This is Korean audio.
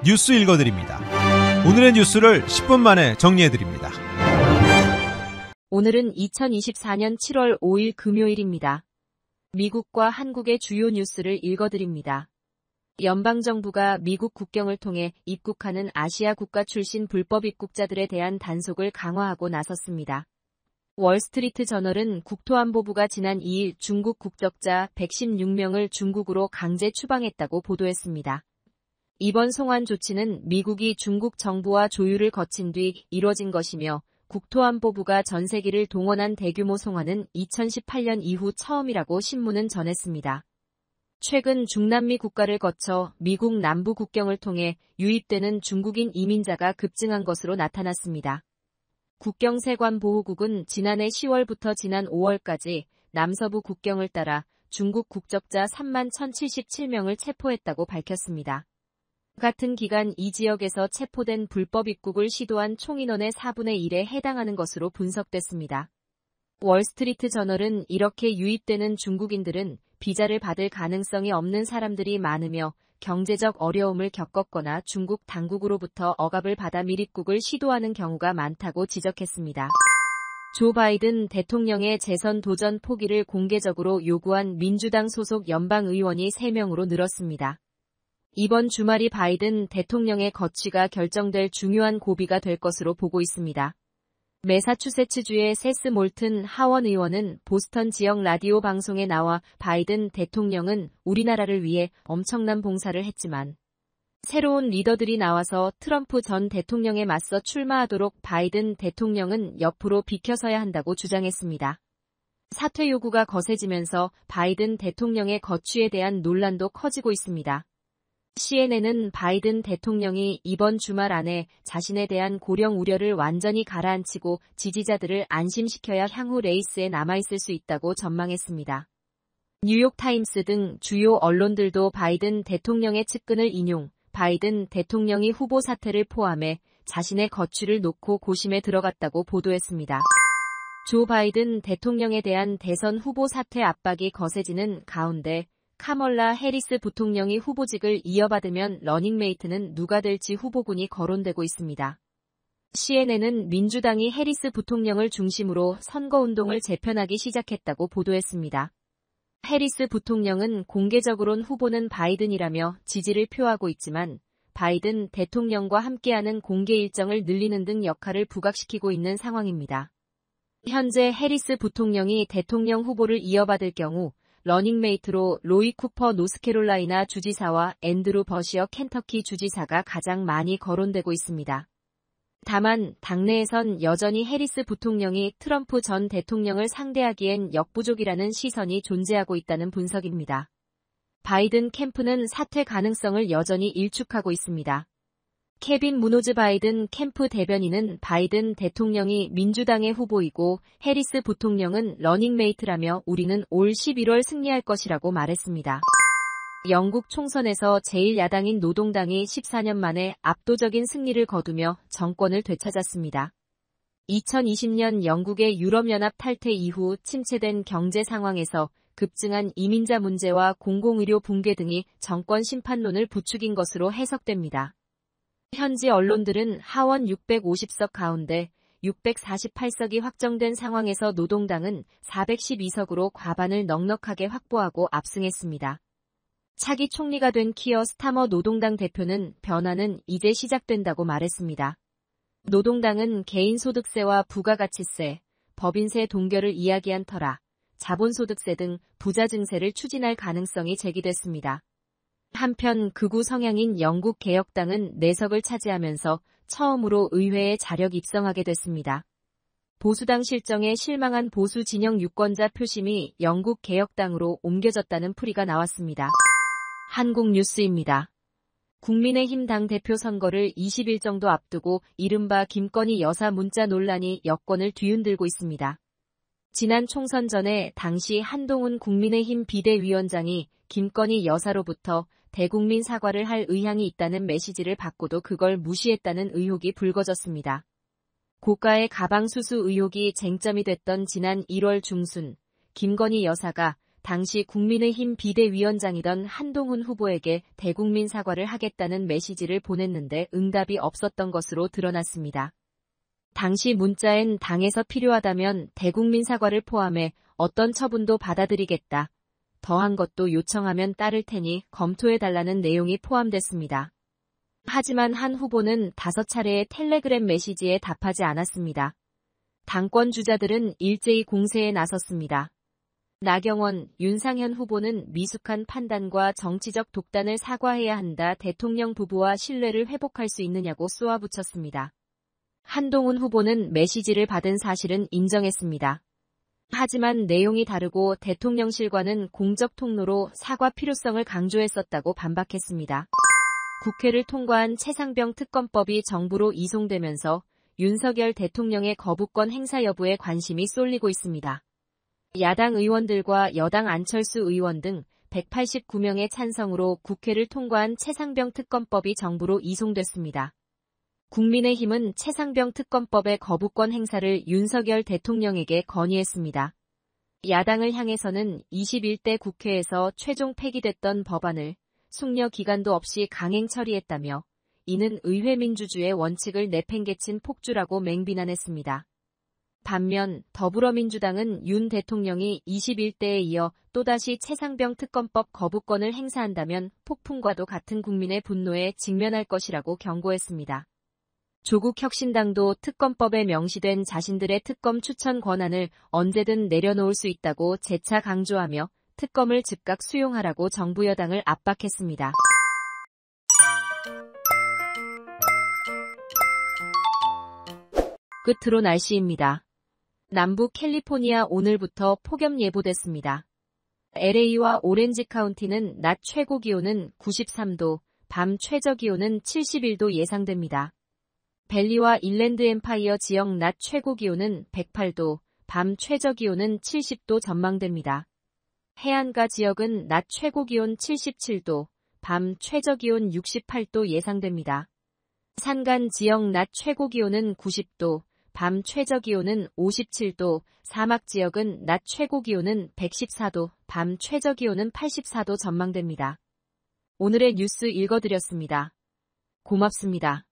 뉴스 읽어드립니다. 오늘의 뉴스를 10분 만에 정리해드립니다. 오늘은 2024년 7월 5일 금요일입니다. 미국과 한국의 주요 뉴스를 읽어드립니다. 연방정부가 미국 국경을 통해 입국하는 아시아 국가 출신 불법 입국자들에 대한 단속을 강화하고 나섰습니다. 월스트리트 저널은 국토안보부가 지난 2일 중국 국적자 116명을 중국으로 강제 추방했다고 보도했습니다. 이번 송환 조치는 미국이 중국 정부와 조율을 거친 뒤 이뤄진 것이며 국토안보부가 전세기를 동원한 대규모 송환은 2018년 이후 처음이라고 신문은 전했습니다. 최근 중남미 국가를 거쳐 미국 남부 국경을 통해 유입되는 중국인 이민자가 급증한 것으로 나타났습니다. 국경세관보호국은 지난해 10월부터 지난 5월까지 남서부 국경을 따라 중국 국적자 3만 1,077명을 체포했다고 밝혔습니다. 같은 기간 이 지역에서 체포된 불법 입국을 시도한 총인원의 4분의 1에 해당하는 것으로 분석됐습니다. 월스트리트 저널은 이렇게 유입되는 중국인들은 비자를 받을 가능성이 없는 사람들이 많으며 경제적 어려움을 겪었거나 중국 당국으로부터 억압을 받아 밀입국을 시도하는 경우가 많다고 지적했습니다. 조 바이든 대통령의 재선 도전 포기를 공개적으로 요구한 민주당 소속 연방의원이 3명으로 늘었습니다. 이번 주말이 바이든 대통령의 거취가 결정될 중요한 고비가 될 것으로 보고 있습니다. 매사추세츠주의 세스 몰튼 하원 의원은 보스턴 지역 라디오 방송에 나와 바이든 대통령은 우리나라를 위해 엄청난 봉사를 했지만 새로운 리더들이 나와서 트럼프 전 대통령에 맞서 출마하도록 바이든 대통령은 옆으로 비켜서야 한다고 주장했습니다. 사퇴 요구가 거세지면서 바이든 대통령의 거취에 대한 논란도 커지고 있습니다. CNN은 바이든 대통령이 이번 주말 안에 자신에 대한 고령 우려를 완전히 가라앉히고 지지자들을 안심시켜야 향후 레이스에 남아있을 수 있다고 전망했습니다. 뉴욕타임스 등 주요 언론들도 바이든 대통령의 측근을 인용, 바이든 대통령이 후보 사퇴를 포함해 자신의 거취를 놓고 고심에 들어갔다고 보도했습니다. 조 바이든 대통령에 대한 대선 후보 사퇴 압박이 거세지는 가운데 카멀라 해리스 부통령이 후보직을 이어받으면 러닝메이트는 누가 될지 후보군이 거론되고 있습니다. CNN은 민주당이 해리스 부통령을 중심으로 선거운동을 재편하기 시작했다고 보도했습니다. 해리스 부통령은 공개적으론 후보는 바이든이라며 지지를 표하고 있지만 바이든 대통령과 함께하는 공개 일정을 늘리는 등 역할을 부각시키고 있는 상황입니다. 현재 해리스 부통령이 대통령 후보를 이어받을 경우 러닝메이트로 로이 쿠퍼 노스캐롤라이나 주지사와 앤드루 버시어 켄터키 주지사가 가장 많이 거론되고 있습니다. 다만 당내에선 여전히 해리스 부통령이 트럼프 전 대통령을 상대하기엔 역부족이라는 시선이 존재하고 있다는 분석입니다. 바이든 캠프는 사퇴 가능성을 여전히 일축하고 있습니다. 케빈 무노즈 바이든 캠프 대변인은 바이든 대통령이 민주당의 후보이고 해리스 부통령은 러닝메이트라며 우리는 올 11월 승리할 것이라고 말했습니다. 영국 총선에서 제1야당인 노동당이 14년 만에 압도적인 승리를 거두며 정권을 되찾았습니다. 2020년 영국의 유럽연합 탈퇴 이후 침체된 경제 상황에서 급증한 이민자 문제와 공공의료 붕괴 등이 정권 심판론을 부추긴 것으로 해석됩니다. 현지 언론들은 하원 650석 가운데 648석이 확정된 상황에서 노동당은 412석으로 과반을 넉넉하게 확보하고 압승했습니다. 차기 총리가 된 키어 스타머 노동당 대표는 변화는 이제 시작된다고 말했습니다. 노동당은 개인소득세와 부가가치세, 법인세 동결을 이야기한 터라 자본소득세 등 부자 증세를 추진할 가능성이 제기됐습니다. 한편 극우 성향인 영국 개혁당은 4석을 차지하면서 처음으로 의회에 자력 입성하게 됐습니다. 보수당 실정에 실망한 보수 진영 유권자 표심이 영국 개혁당으로 옮겨졌다는 풀이가 나왔습니다. 한국 뉴스입니다. 국민의힘 당대표 선거를 20일 정도 앞두고 이른바 김건희 여사 문자 논란이 여권을 뒤흔들고 있습니다. 지난 총선 전에 당시 한동훈 국민의힘 비대위원장이 김건희 여사로부터 대국민 사과를 할 의향이 있다는 메시지를 받고도 그걸 무시했다는 의혹이 불거졌습니다. 고가의 가방 수수 의혹이 쟁점이 됐던 지난 1월 중순 김건희 여사가 당시 국민의힘 비대위원장이던 한동훈 후보에게 대국민 사과를 하겠다는 메시지를 보냈는데 응답이 없었던 것으로 드러났습니다. 당시 문자엔 당에서 필요하다면 대국민 사과를 포함해 어떤 처분도 받아들이겠다. 더한 것도 요청하면 따를 테니 검토해달라는 내용이 포함됐습니다. 하지만 한 후보는 5차례의 텔레그램 메시지에 답하지 않았습니다. 당권 주자들은 일제히 공세에 나섰습니다. 나경원, 윤상현 후보는 미숙한 판단과 정치적 독단을 사과해야 한다. 대통령 부부와 신뢰를 회복할 수 있느냐고 쏘아붙였습니다. 한동훈 후보는 메시지를 받은 사실은 인정했습니다. 하지만 내용이 다르고 대통령실과는 공적 통로로 사과 필요성을 강조했었다고 반박했습니다. 국회를 통과한 최상병 특검법이 정부로 이송되면서 윤석열 대통령의 거부권 행사 여부에 관심이 쏠리고 있습니다. 야당 의원들과 여당 안철수 의원 등 189명의 찬성으로 국회를 통과한 최상병 특검법이 정부로 이송됐습니다. 국민의힘은 최상병 특검법의 거부권 행사를 윤석열 대통령에게 건의했습니다. 야당을 향해서는 21대 국회에서 최종 폐기됐던 법안을 숙려 기간도 없이 강행 처리했다며 이는 의회 민주주의 원칙을 내팽개친 폭주라고 맹비난했습니다. 반면 더불어민주당은 윤 대통령이 21대에 이어 또다시 최상병 특검법 거부권을 행사한다면 폭풍과도 같은 국민의 분노에 직면할 것이라고 경고했습니다. 조국혁신당도 특검법에 명시된 자신들의 특검 추천 권한을 언제든 내려놓을 수 있다고 재차 강조하며 특검을 즉각 수용하라고 정부 여당을 압박했습니다. 끝으로 날씨입니다. 남부 캘리포니아 오늘부터 폭염 예보됐습니다. LA와 오렌지 카운티는 낮 최고 기온은 93도, 밤 최저 기온은 71도 예상됩니다. 밸리와 인랜드 엠파이어 지역 낮 최고 기온은 108도, 밤 최저 기온은 70도 전망됩니다. 해안가 지역은 낮 최고 기온 77도, 밤 최저 기온 68도 예상됩니다. 산간 지역 낮 최고 기온은 90도, 밤 최저 기온은 57도, 사막 지역은 낮 최고 기온은 114도, 밤 최저 기온은 84도 전망됩니다. 오늘의 뉴스 읽어드렸습니다. 고맙습니다.